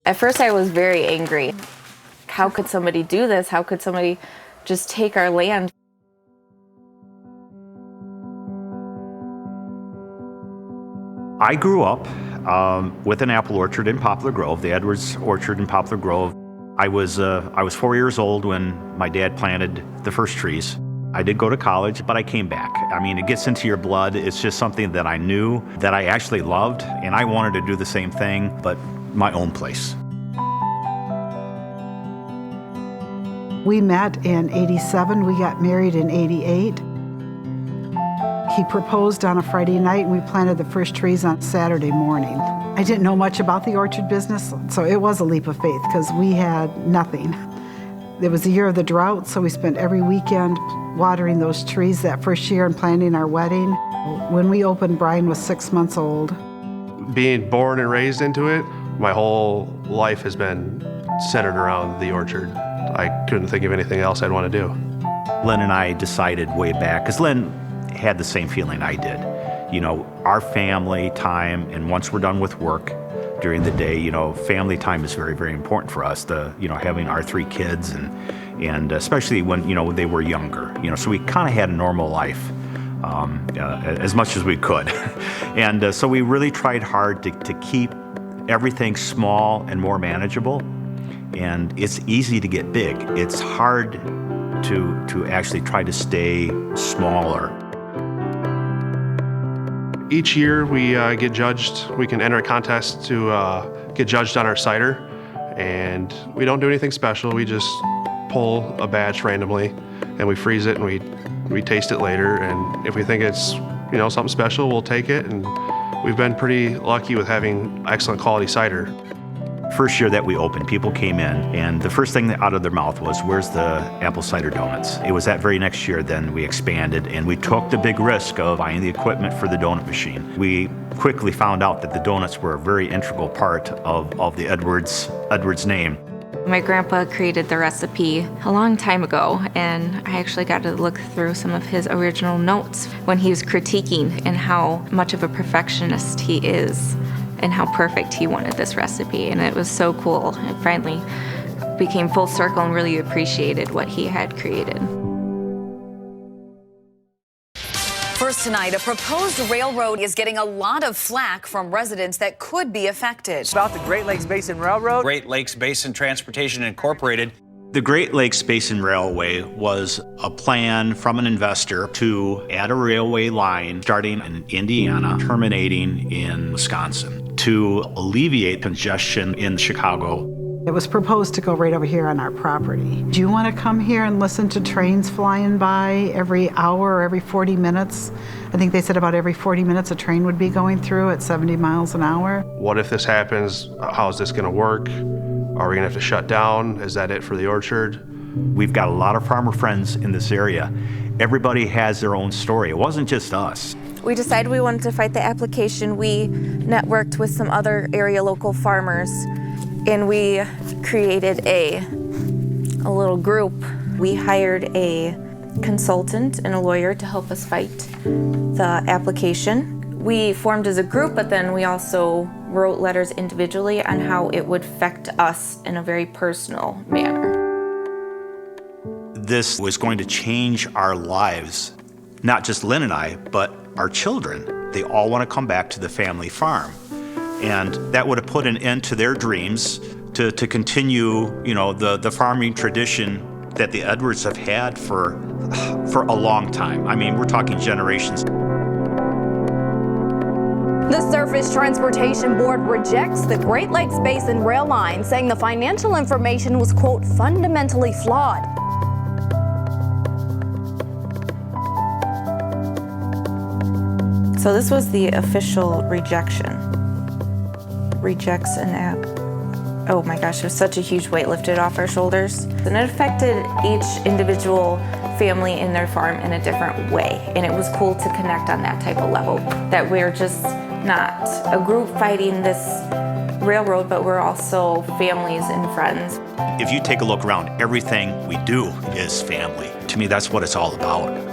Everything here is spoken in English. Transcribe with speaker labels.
Speaker 1: At first I was very angry. How could somebody do this? How could somebody just take our land?
Speaker 2: I grew up with an apple orchard in Poplar Grove, the Edwards Orchard in Poplar Grove. I was 4 years old when my dad planted the first trees. I did go to college, but I came back. I mean, it gets into your blood. It's just something that I knew that I actually loved, and I wanted to do the same thing, but my own place.
Speaker 3: We met in '87, we got married in '88. He proposed on a Friday night, and we planted the first trees on Saturday morning. I didn't know much about the orchard business, so it was a leap of faith because we had nothing. It was the year of the drought, so we spent every weekend watering those trees that first year and planning our wedding. When we opened, Brian was 6 months old.
Speaker 4: Being born and raised into it, my whole life has been centered around the orchard. I couldn't think of anything else I'd want to do.
Speaker 2: Lynn and I decided way back, because Lynn had the same feeling I did. You know, our family time, and once we're done with work during the day, you know, family time is very, very important for us. Having our 3 kids, and especially when, you know, they were younger. You know, so we kind of had a normal life as much as we could. And so we really tried hard to keep everything small and more manageable. And it's easy to get big. It's hard to actually try to stay smaller.
Speaker 4: Each year we get judged. We can enter a contest to get judged on our cider, and we don't do anything special. We just pull a batch randomly, and we freeze it, and we taste it later. And if we think it's, you know, something special, we'll take it. And we've been pretty lucky with having excellent quality cider.
Speaker 2: First year that we opened, people came in, and the first thing out of their mouth was, "Where's the apple cider donuts?" It was that very next year then we expanded, and we took the big risk of buying the equipment for the donut machine. We quickly found out that the donuts were a very integral part of the Edwards name.
Speaker 1: My grandpa created the recipe a long time ago, and I actually got to look through some of his original notes when he was critiquing and how much of a perfectionist he is and how perfect he wanted this recipe. And it was so cool. It finally became full circle and really appreciated what he had created.
Speaker 5: First tonight, a proposed railroad is getting a lot of flack from residents that could be affected.
Speaker 6: About the Great Lakes Basin Railroad.
Speaker 7: Great Lakes Basin Transportation Incorporated.
Speaker 2: The Great Lakes Basin Railway was a plan from an investor to add a railway line starting in Indiana, terminating in Wisconsin, to alleviate congestion in Chicago.
Speaker 3: It was proposed to go right over here on our property. Do you want to come here and listen to trains flying by every hour or every 40 minutes? I think they said about every 40 minutes a train would be going through at 70 miles an hour.
Speaker 4: What if this happens? How is this going to work? Are we going to have to shut down? Is that it for the orchard?
Speaker 2: We've got a lot of farmer friends in this area. Everybody has their own story. It wasn't just us.
Speaker 1: We decided we wanted to fight the application. We networked with some other area local farmers, and we created a little group. We hired a consultant and a lawyer to help us fight the application. We formed as a group, but then we also wrote letters individually on how it would affect us in a very personal manner.
Speaker 2: This was going to change our lives, not just Lynn and I, but our children. They all want to come back to the family farm. And that would have put an end to their dreams to continue, you know, the farming tradition that the Edwards have had for a long time. I mean, we're talking generations.
Speaker 5: The Surface Transportation Board rejects the Great Lakes Basin rail line, saying the financial information was, quote, fundamentally flawed.
Speaker 1: So this was the official rejection. Rejects an app. Oh my gosh, it was such a huge weight lifted off our shoulders. And it affected each individual family in their farm in a different way. And it was cool to connect on that type of level, that we're just not a group fighting this railroad, but we're also families and friends.
Speaker 2: If you take a look around, everything we do is family. To me, that's what it's all about.